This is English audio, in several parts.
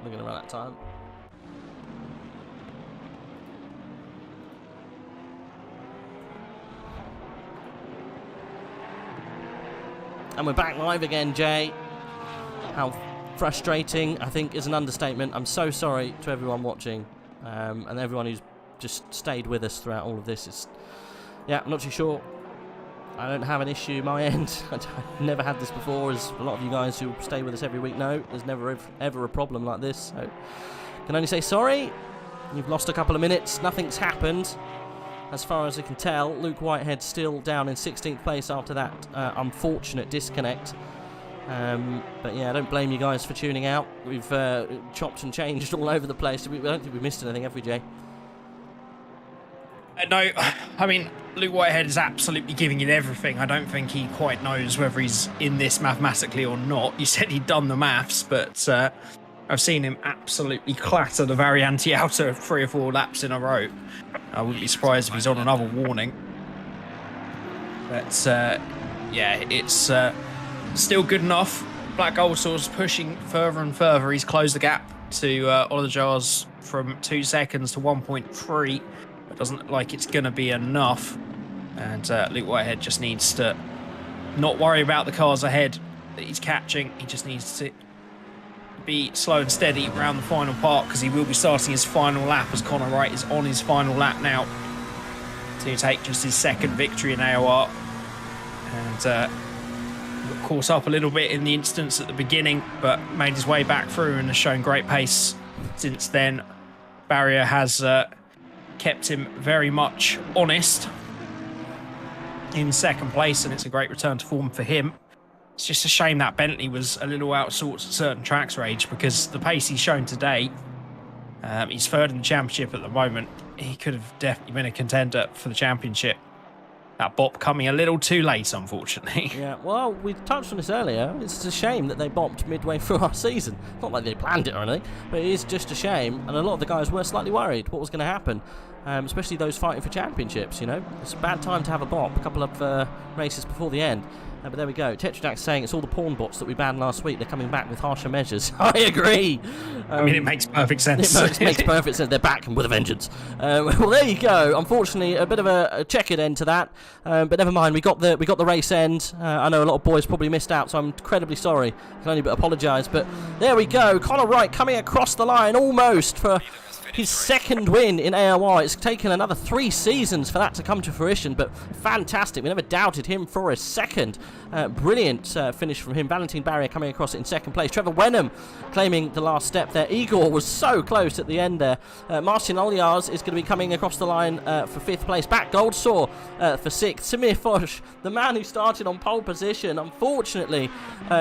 We're going to run out of time. And we're back live again, Jay. How frustrating, I think, is an understatement. I'm so sorry to everyone watching and everyone who's just stayed with us throughout all of this. Yeah, I'm not too sure. I don't have an issue my end. I've never had this before, as a lot of you guys who stay with us every week know. There's never ever a problem like this. So can only say sorry. You've lost a couple of minutes. Nothing's happened. As far as I can tell, Luke Whitehead still down in 16th place after that unfortunate disconnect. But yeah, I don't blame you guys for tuning out. We've chopped and changed all over the place. I don't think we missed anything, have we, Jay? No, I mean, Luke Whitehead is absolutely giving it everything. I don't think he quite knows whether he's in this mathematically or not. You said he'd done the maths, but I've seen him absolutely clatter the Variante outer 3 or 4 laps in a row. I wouldn't be surprised if he's on another warning. But yeah, it's still good enough. Black Goldsour's pushing further and further. He's closed the gap to Oliver Jars from 2 seconds to 1.3. It doesn't look like it's going to be enough. And Luke Whitehead just needs to not worry about the cars ahead that he's catching. He just needs to be slow and steady around the final part, because he will be starting his final lap, as Connor Wright is on his final lap now to take just his 2nd victory in AOR. And got caught up a little bit in the instance at the beginning, but made his way back through and has shown great pace since then. Barrier has kept him very much honest in 2nd place, and it's a great return to form for him. It's just a shame that Bentley was a little out of sorts at certain tracks, Rage, because the pace he's shown today, he's 3rd in the championship at the moment. He could have definitely been a contender for the championship. That bop coming a little too late, unfortunately. Yeah, well, we touched on this earlier. It's a shame that they bopped midway through our season. Not like they planned it or anything, but it is just a shame. And a lot of the guys were slightly worried what was going to happen, especially those fighting for championships, you know. It's a bad time to have a bop a couple of races before the end. But there we go. Tetradak's saying it's all the porn bots that we banned last week. They're coming back with harsher measures. I agree. I mean, it makes perfect sense. It makes perfect sense. They're back with a vengeance. Well, there you go. Unfortunately, a bit of a checkered end to that. But never mind. We got the race end. I know a lot of boys probably missed out, so I'm incredibly sorry. I can only but apologise. But there we go. Connor Wright coming across the line almost for his 2nd win in AOR. It's taken another 3 seasons for that to come to fruition, but fantastic. We never doubted him for a second. Brilliant finish from him. Valentine Barrier coming across it in 2nd place. Trevor Wenham claiming the last step there. Igor was so close at the end there. Martin Olyars is going to be coming across the line for 5th place. Back Goldsaw for 6th. Samir Foch, the man who started on pole position, unfortunately,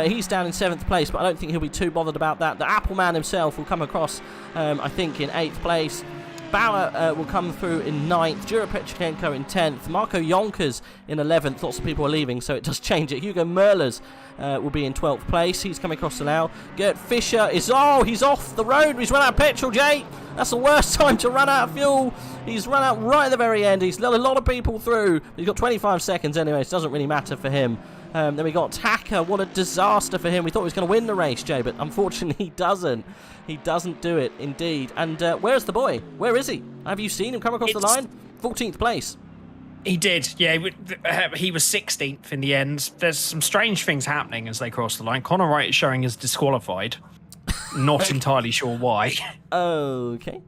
he's down in 7th place, but I don't think he'll be too bothered about that. The Apple Man himself will come across, I think, in 8th place. Bauer will come through in 9th, Jura Petruchenko in 10th, Marco Yonkers in 11th. Lots of people are leaving, so it does change it. Hugo Merlers will be in 12th place. He's coming across the now. Gert Fischer is, he's off the road. He's run out of petrol, Jay. That's the worst time to run out of fuel. He's run out right at the very end. He's let a lot of people through. He's got 25 seconds anyway, so it doesn't really matter for him. Then we got Taka. What a disaster for him. We thought he was going to win the race, Jay, but unfortunately he doesn't. He doesn't do it, indeed. And where's the boy? Where is he? Have you seen him come across the line? 14th place. He did, yeah. He was 16th in the end. There's some strange things happening as they cross the line. Connor Wright is showing as disqualified. Not entirely sure why. Okay.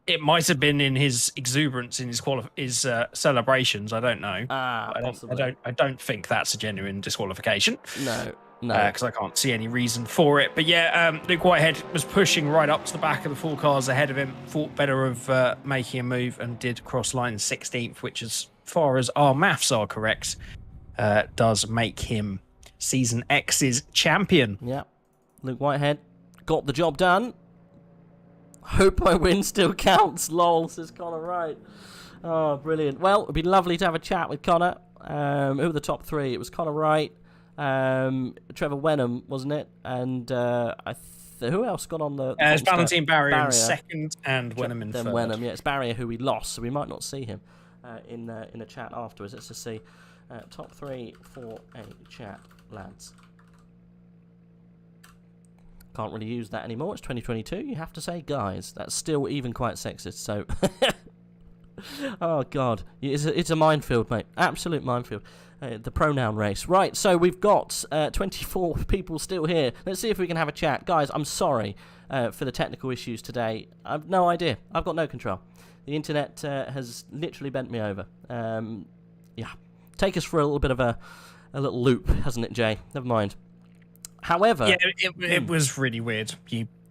It might have been in his exuberance in his celebrations. I don't know. Possibly. I don't think that's a genuine disqualification. No. Because I can't see any reason for it. But yeah, Luke Whitehead was pushing right up to the back of the 4 cars ahead of him. Thought better of making a move and did cross line 16th, which, as far as our maths are correct, does make him Season X's champion. Yeah. Luke Whitehead got the job done. Hope my win still counts, lol, says Connor Wright. Oh, brilliant. Well, it'd be lovely to have a chat with Connor. Who were the top 3? It was Connor Wright, Trevor Wenham, wasn't it? And who else got on the it's Valentine Barrier in 2nd and Wenham in 3rd. Wenham, yeah, it's Barrier who we lost, so we might not see him in a chat afterwards. Let's just see. Top 3 for a chat, lads. Can't really use that anymore. It's 2022. You have to say guys. That's still even quite sexist. So, oh god, it's a minefield, mate. Absolute minefield. The pronoun race. Right. So we've got 24 people still here. Let's see if we can have a chat, guys. I'm sorry for the technical issues today. I've no idea. I've got no control. The internet has literally bent me over. Yeah. Take us for a little bit of a little loop, hasn't it, Jay? Never mind. However, yeah, it was really weird.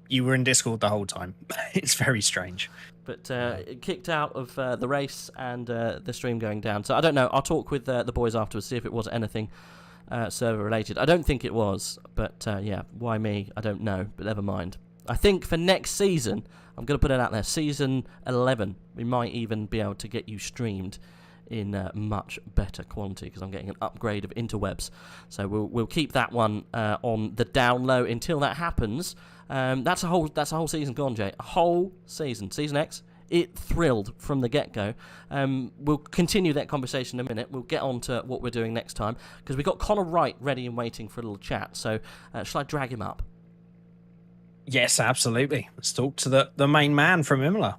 You were in Discord the whole time. It's very strange. But it kicked out of the race and the stream going down. So I don't know. I'll talk with the boys afterwards, see if it was anything server related. I don't think it was, but yeah, why me? I don't know, but never mind. I think for next season, I'm going to put it out there, season 11, we might even be able to get you streamed in much better quality because I'm getting an upgrade of interwebs. So we'll keep that one on the down low until that happens. That's a whole season gone, Jay. A whole season. Season X, it thrilled from the get-go. We'll continue that conversation in a minute. We'll get on to what we're doing next time because we've got Connor Wright ready and waiting for a little chat. So shall I drag him up? Yes, absolutely. Let's talk to the main man from Imola.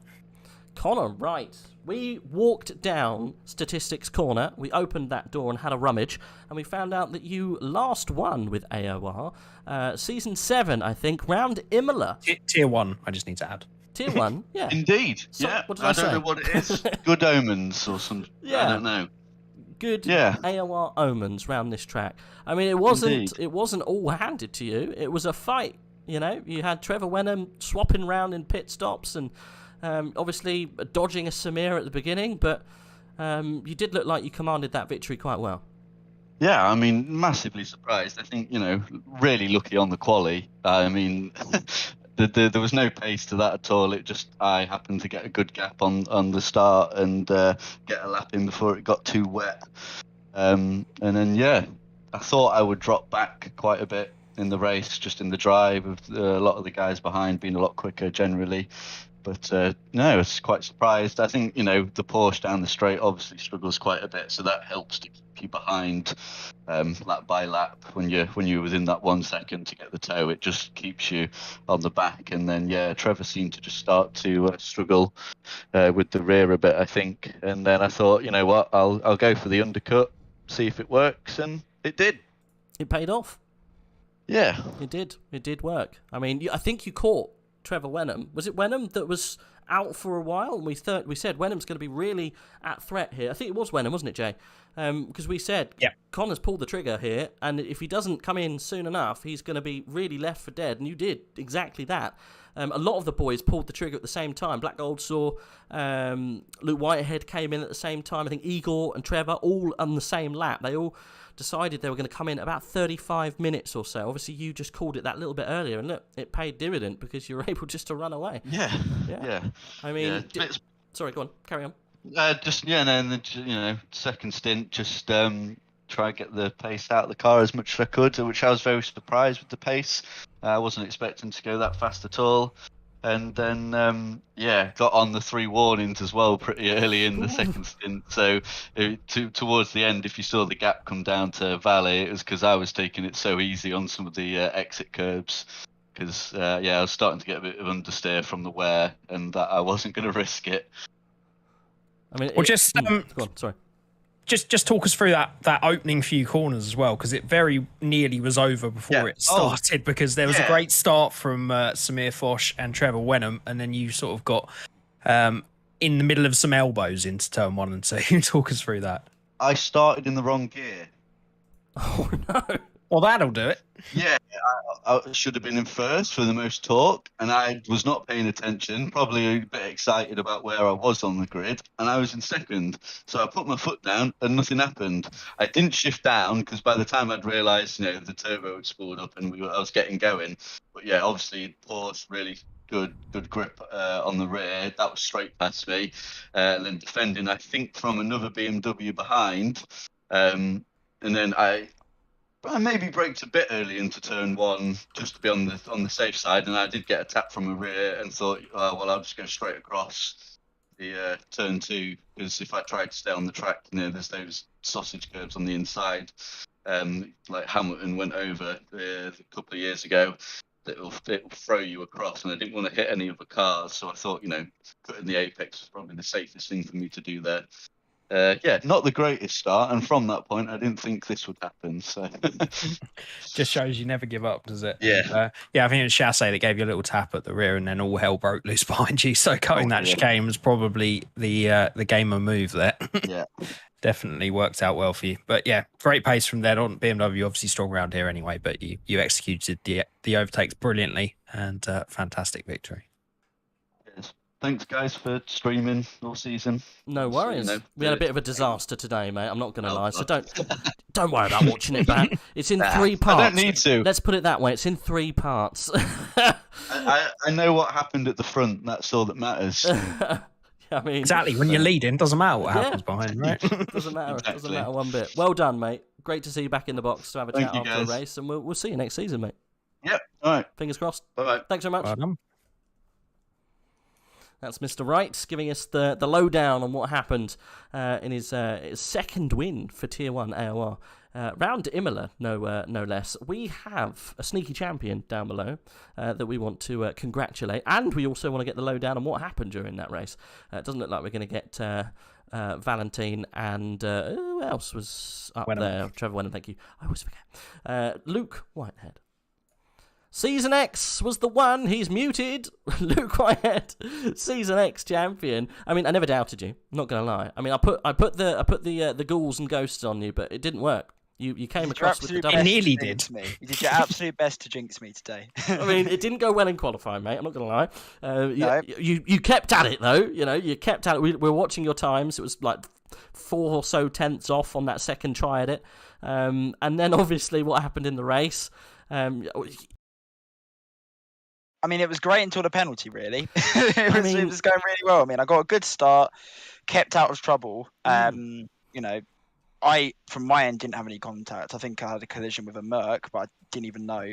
Connor Wright. We walked down Statistics Corner, we opened that door and had a rummage, and we found out that you last won with AOR, Season 7, I think, round Imola. Tier 1, I just need to add. Tier 1, yeah. Indeed, So, yeah. what did I say? don't know what it is. Good omens or some. Yeah. I don't know. Good Yeah. AOR omens round this track. I mean, it wasn't all handed to you. It was a fight, you know. You had Trevor Wenham swapping round in pit stops and obviously dodging a Samir at the beginning, but you did look like you commanded that victory quite well. Yeah, I mean, massively surprised. I think, really lucky on the quali. I mean, there was no pace to that at all. It just, I happened to get a good gap on the start and get a lap in before it got too wet. And then, yeah, I thought I would drop back quite a bit in the race, just in the drive, with a lot of the guys behind being a lot quicker generally. But no, I was quite surprised. I think, the Porsche down the straight obviously struggles quite a bit, so that helps to keep you behind lap by lap. When you're within that 1 second to get the toe, it just keeps you on the back. And then, yeah, Trevor seemed to just start to struggle with the rear a bit, I think. And then I thought, you know what, I'll go for the undercut, see if it works, and it did. It paid off. Yeah. It did. It did work. I mean, I think you caught Trevor Wenham. Was it Wenham that was out for a while? And we said Wenham's going to be really at threat here. I think it was Wenham, wasn't it, Jay? Because we said, yeah, Connor's pulled the trigger here, and if he doesn't come in soon enough, he's going to be really left for dead. And you did exactly that. A lot of the boys pulled the trigger at the same time. Black Gold saw Luke Whitehead came in at the same time. I think Igor and Trevor all on the same lap. They all decided they were going to come in about 35 minutes or so. Obviously, you just called it that little bit earlier, and look, it paid dividend because you were able just to run away. Yeah. I mean, sorry, go on, carry on. And then second stint, just try and get the pace out of the car as much as I could, which I was very surprised with the pace. I wasn't expecting to go that fast at all. And then, got on the 3 warnings as well pretty early in the second stint. So towards the end, if you saw the gap come down to Valet, it was because I was taking it so easy on some of the exit curbs. Because, I was starting to get a bit of understeer from the wear, and that I wasn't going to risk it. I mean, go on, sorry. Just talk us through that opening few corners as well, because it very nearly was over before it started, because there was a great start from Samir Foch and Trevor Wenham, and then you sort of got in the middle of some elbows into turn 1 and 2. Talk us through that. I started in the wrong gear. Oh, no. Well, that'll do it. Yeah, I should have been in first for the most torque, and I was not paying attention, probably a bit excited about where I was on the grid, and I was in second. So I put my foot down, and nothing happened. I didn't shift down, because by the time I'd realised, the turbo had spooled up and I was getting going. But yeah, obviously, Porsche really good grip on the rear. That was straight past me. And then defending, I think, from another BMW behind. And then I maybe braked a bit early into turn 1 just to be on the safe side, and I did get a tap from a rear and thought, I'll just go straight across the turn 2, because if I tried to stay on the track, there's those sausage curbs on the inside, like Hamilton went over a couple of years ago. it'll throw you across, and I didn't want to hit any other cars, so I thought, cutting the apex was probably the safest thing for me to do there. Yeah, not the greatest start, and from that point, I didn't think this would happen. So, just shows you never give up, does it? Yeah. Yeah, I think it was Chassé that gave you a little tap at the rear, and then all hell broke loose behind you. So cutting that chicane was probably the gamer move there. Yeah. Definitely worked out well for you. But yeah, great pace from there on. BMW obviously strong around here anyway, but you executed the overtakes brilliantly, and fantastic victory. Yes. Thanks, guys, for streaming all season. No worries. We had a bit of a disaster today, mate. I'm not going to lie. So don't worry about watching it back. It's in 3 parts. I don't need to. Let's put it that way. It's in 3 parts. I know what happened at the front. That's all that matters. I mean, exactly. When you're leading, doesn't matter what happens behind, right? Doesn't matter. Exactly. Doesn't matter one bit. Well done, mate. Great to see you back in the box to have a Thank chat you, after the guys. race, and we'll see you next season, mate. Yep. All right. Fingers crossed. Bye-bye. Thanks very much. Well done. That's Mr. Wright giving us the lowdown on what happened in his second win for Tier 1 AOR. Round Imola, no less. We have a sneaky champion down below that we want to congratulate, and we also want to get the lowdown on what happened during that race. It doesn't look like we're going to get Valentine and who else was up there? Trevor Wenham, thank you. I always forget. Luke Whitehead. Season X was the one. He's muted. Luke Whitehead, Season X champion. I mean, I never doubted you. Not gonna lie. I mean, I put the ghouls and ghosts on you, but it didn't work. You came across with the double. It nearly did. You did your absolute best to jinx me today. I mean, it didn't go well in qualifying, mate. I'm not gonna lie. You kept at it though. You kept at it. We were watching your times. It was like 4 or so tenths off on that second try at it. And then obviously what happened in the race. I mean, it was great until the penalty, really. It was going really well. I mean, I got a good start, kept out of trouble. From my end, didn't have any contact. I think I had a collision with a Merc, but I didn't even know.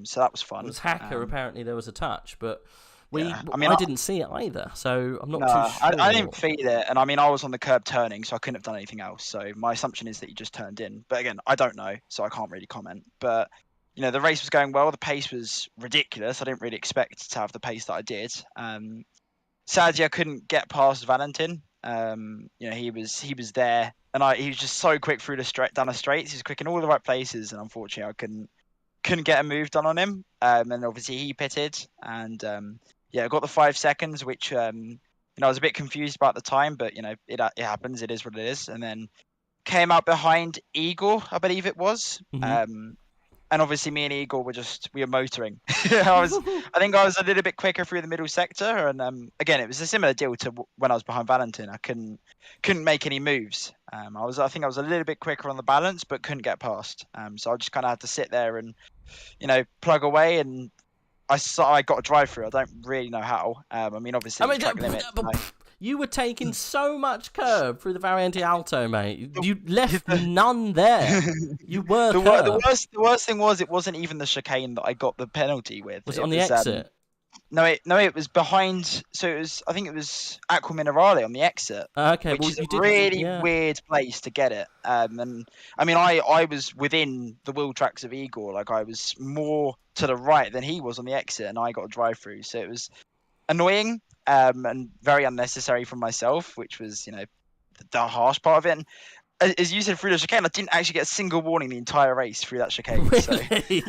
So that was fun. It was Hacker, apparently there was a touch, but I didn't see it either, so I'm not too sure. I didn't feel it, and I mean, I was on the curb turning, so I couldn't have done anything else. So my assumption is that you just turned in. But again, I don't know, so I can't really comment. But the race was going well. The pace was ridiculous. I didn't really expect to have the pace that I did. Sadly, I couldn't get past Valentin. He was there, and he was just so quick through down the straights. He was quick in all the right places, and unfortunately, I couldn't get a move done on him. And obviously, he pitted, and I got the 5 seconds, which I was a bit confused about the time, but it happens. It is what it is. And then came out behind Igor, I believe it was. Mm-hmm. And obviously, me and Igor were motoring. I think I was a little bit quicker through the middle sector, and again, it was a similar deal to when I was behind Valentin. I couldn't make any moves. I think I was a little bit quicker on the balance, but couldn't get past. So I just kind of had to sit there and plug away, and I got a drive through. I don't really know how. Obviously, track limit. You were taking so much curb through the Variante Alto, mate. You left none there. You were the worst thing was it wasn't even the chicane that I got the penalty with. Was it on the exit? No, it was behind. So I think it was Aqua Minerale on the exit. Okay, which is a really weird place to get it. And I mean, I was within the wheel tracks of Igor. Like, I was more to the right than he was on the exit, and I got a drive through. So it was annoying. And very unnecessary for myself, which was, the harsh part of it. And as you said, through the chicane, I didn't actually get a single warning the entire race through that chicane. Really? So. Okay.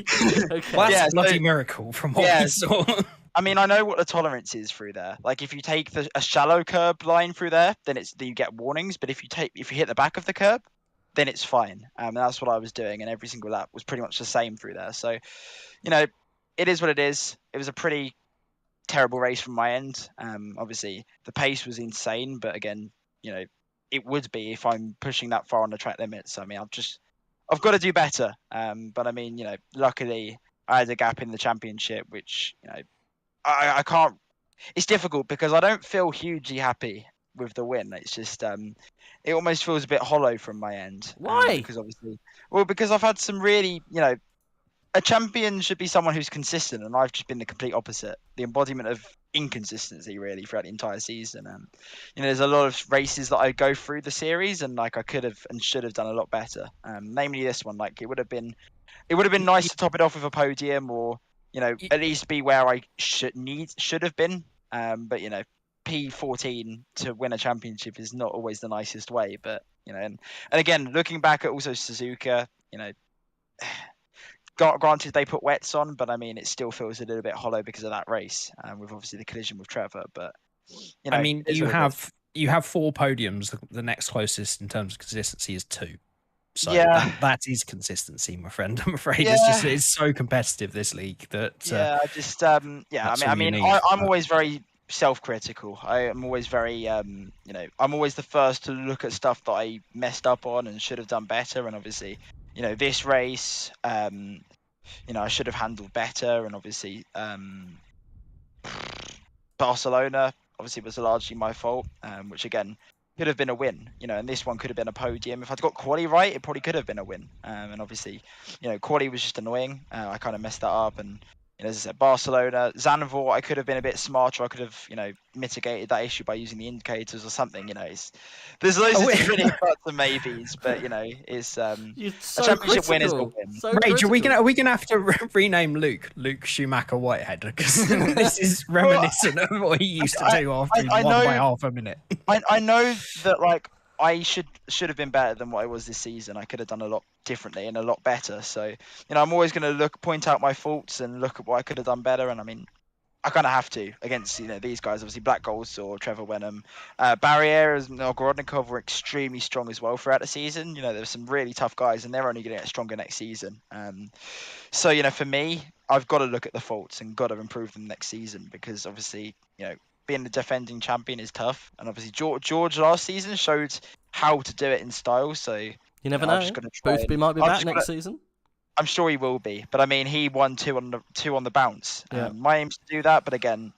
Well, that's a bloody miracle from what we saw. I mean, I know what the tolerance is through there. Like, if you take a shallow curb line through there, then you get warnings. But if you hit the back of the curb, then it's fine. And that's what I was doing, and every single lap was pretty much the same through there. So, it is what it is. It was a pretty terrible race from my end. Obviously the pace was insane, but again, it would be if I'm pushing that far on the track limits. I mean, I've got to do better. But I mean, luckily I had a gap in the championship, which I can't. It's difficult because I don't feel hugely happy with the win. It's just it almost feels a bit hollow from my end. Why? Because I've had some really a champion should be someone who's consistent, and I've just been the complete opposite, the embodiment of inconsistency, really, throughout the entire season. There's a lot of races that I go through the series, and like I could have and should have done a lot better. Namely this one, like it would have been nice to top it off with a podium, or at least be where I should have been. But P14 to win a championship is not always the nicest way. But and again, looking back at also Suzuka, granted they put wets on, but I mean it still feels a little bit hollow because of that race, with obviously the collision with Trevor. But I mean, you have 4 podiums. The next closest in terms of consistency is 2. So that is consistency, my friend. I'm afraid it's so competitive, this league, that I'm always very self-critical. I am always very I'm always the first to look at stuff that I messed up on and should have done better. And obviously this race I should have handled better. And obviously Barcelona obviously was largely my fault, which again could have been a win, and this one could have been a podium. If I'd got quali right, it probably could have been a win. And obviously, quali was just annoying. I kind of messed that up. And as I said, Barcelona, Zandvoort, I could have been a bit smarter. I could have, mitigated that issue by using the indicators or something. There's loads of different buts and maybes, but it's a championship win is a win. Rage, are we gonna have to rename Luke Schumacher Whitehead, because this is reminiscent of what he used to do after he won by half a minute. I know that I should have been better than what I was this season. I could have done a lot differently and a lot better. So I'm always going to point out my faults and look at what I could have done better. And I mean, I kind of have to against these guys. Obviously, Black Goals or Trevor Wenham, Barrier and Ogrodnikov were extremely strong as well throughout the season. There's some really tough guys, and they're only going to get stronger next season. So for me, I've got to look at the faults and got to improve them next season, because obviously being the defending champion is tough, and obviously George last season showed how to do it in style. So you never know. Boothby might be back next season. I'm sure he will be, but I mean he won two on the bounce. Yeah. My aim's to do that, but again,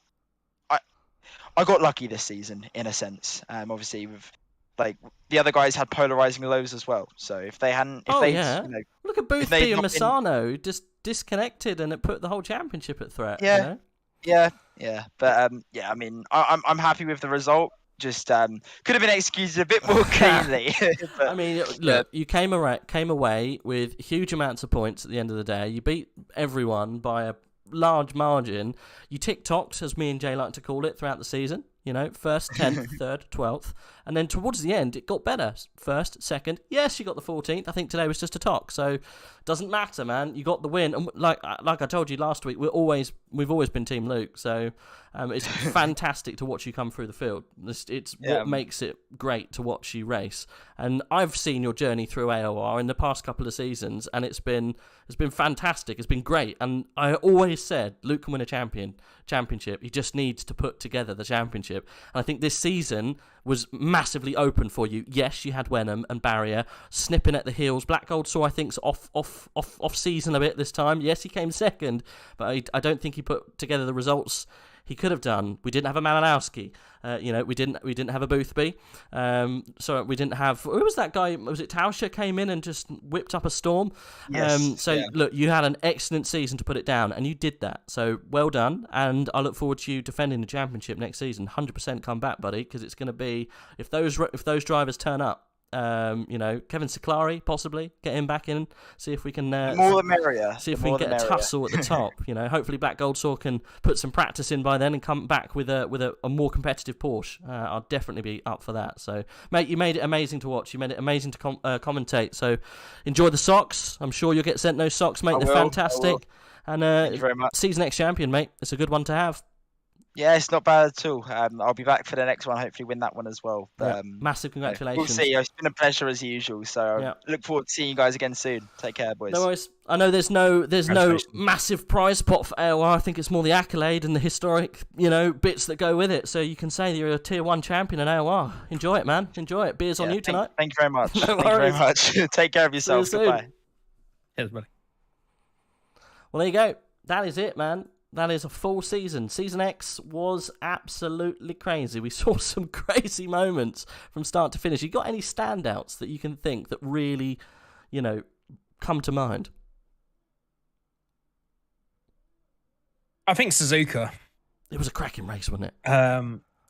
I got lucky this season in a sense. Obviously with the other guys had polarizing lows as well. So if they hadn't, look at Boothby and Massano just disconnected, and it put the whole championship at threat. Yeah. But I mean, I'm happy with the result. Just could have been executed a bit more cleanly. But, I mean, look, you came away with huge amounts of points at the end of the day. You beat everyone by a large margin. You tick-tocked, as me and Jay like to call it, throughout the season. First, 10th, 3rd, 12th. And then towards the end, it got better. First, 2nd. Yes, you got the 14th. I think today was just a talk. So, doesn't matter, man. You got the win. And like I told you last week, we've always been Team Luke. So, it's fantastic to watch you come through the field. It's what makes it great to watch you race. And I've seen your journey through AOR in the past couple of seasons, and it's been fantastic. It's been great. And I always said Luke can win a championship. He just needs to put together the championship. And I think this season was massively open for you. Yes, you had Wenham and Barrier snipping at the heels. Black Gold saw, I think, off season a bit this time. Yes, he came second, but I don't think he put together the results he could have done. We didn't have a Malinowski. We didn't have a Boothby. So we didn't have. Who was that guy? Was it Tauscher came in and just whipped up a storm? Yes. Look, you had an excellent season to put it down, and you did that. So well done, and I look forward to you defending the championship next season. 100% come back, buddy, because it's going to be if those drivers turn up. Kevin Siclari, possibly get him back in, see if we can more the merrier. See if we can get a tussle at the top. Hopefully Black Goldsaw can put some practice in by then and come back with a more competitive Porsche. I'll definitely be up for that. So, mate, you made it amazing to watch. You made it amazing to commentate. So, enjoy the socks. I'm sure you'll get sent those socks, mate. They're fantastic. And thank you very much. Season next champion, mate. It's a good one to have. Yeah, it's not bad at all. I'll be back for the next one. Hopefully, win that one as well. But, massive congratulations. We'll see. It's been a pleasure as usual. So look forward to seeing you guys again soon. Take care, boys. No worries. I know there's no massive prize pot for AOR. I think it's more the accolade and the historic, bits that go with it. So you can say that you're a tier 1 champion in AOR. Enjoy it, man. Enjoy it. Beers on you tonight. Thank you very much. No thank you very much. Take care of yourself. Goodbye. Cheers, buddy. Well, there you go. That is it, man. That is a full season. Season X was absolutely crazy. We saw some crazy moments from start to finish. You got any standouts that you can think that really, come to mind? I think Suzuka. It was a cracking race, wasn't it?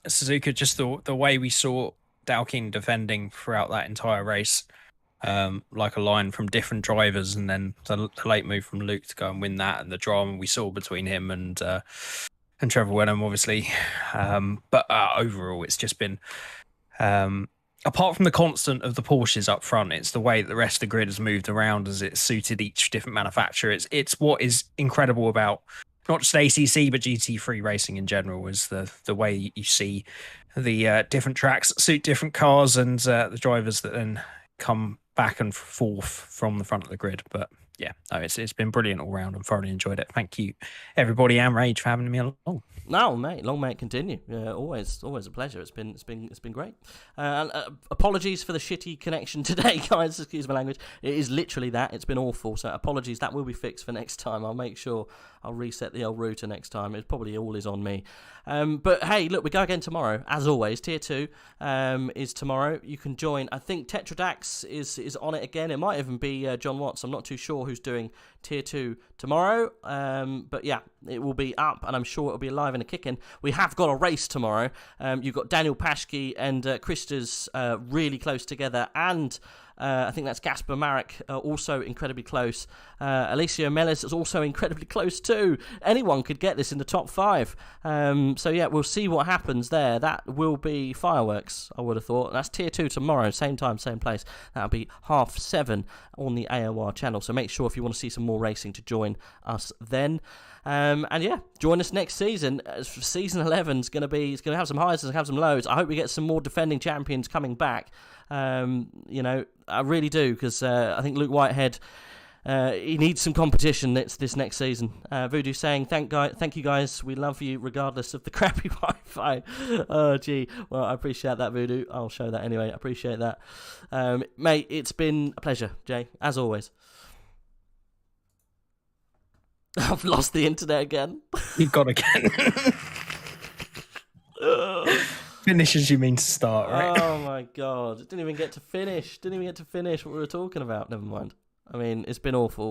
Suzuka, just the way we saw Dalkin defending throughout that entire race. like a line from different drivers, and then the late move from Luke to go and win that, and the drama we saw between him and Trevor Wenham, obviously. But overall, it's just been, apart from the constant of the Porsches up front, it's the way that the rest of the grid has moved around as it suited each different manufacturer. It's what is incredible about not just ACC but GT3 racing in general, is the way you see the different tracks that suit different cars, and the drivers that then come back and forth from the front of the grid. But yeah, no, it's been brilliant all round. I've thoroughly enjoyed it. Thank you, everybody, and Rage for having me along. No, mate, long may it continue. Always a pleasure. It's been great. Apologies for the shitty connection today, guys. Excuse my language. It is literally that. It's been awful. So apologies. That will be fixed for next time. I'll make sure I'll reset the old router next time. It probably all is on me. But hey, look, we go again tomorrow. As always, Tier 2 is tomorrow. You can join. I think Tetradax is on it again. It might even be John Watts. I'm not too sure who's doing Tier 2 tomorrow. But yeah, it will be up, and I'm sure it'll be live and a kicking. We have got a race tomorrow. You've got Daniel Paschke and Krista's really close together, and I think that's Gasper Marek, also incredibly close. Alicia Mellis is also incredibly close too. Anyone could get this in the top 5. So yeah, we'll see what happens there. That will be fireworks, I would have thought. That's Tier 2 tomorrow, same time, same place. That'll be 7:30 on the AOR channel. So make sure if you want to see some more racing to join us then. And yeah, join us next season. Season 11 is going to have some highs and have some lows. I hope we get some more defending champions coming back. You know, I really do, because I think Luke Whitehead, he needs some competition this next season. Voodoo saying, thank you guys, we love you regardless of the crappy Wi-Fi. Oh gee, well, I appreciate that, Voodoo. I'll show that anyway. I appreciate that. Mate, it's been a pleasure, Jay, as always. I've lost the internet again. You've got again. Finish as you mean to start, right? Oh my god. Didn't even get to finish what we were talking about. Never mind. I mean, it's been awful.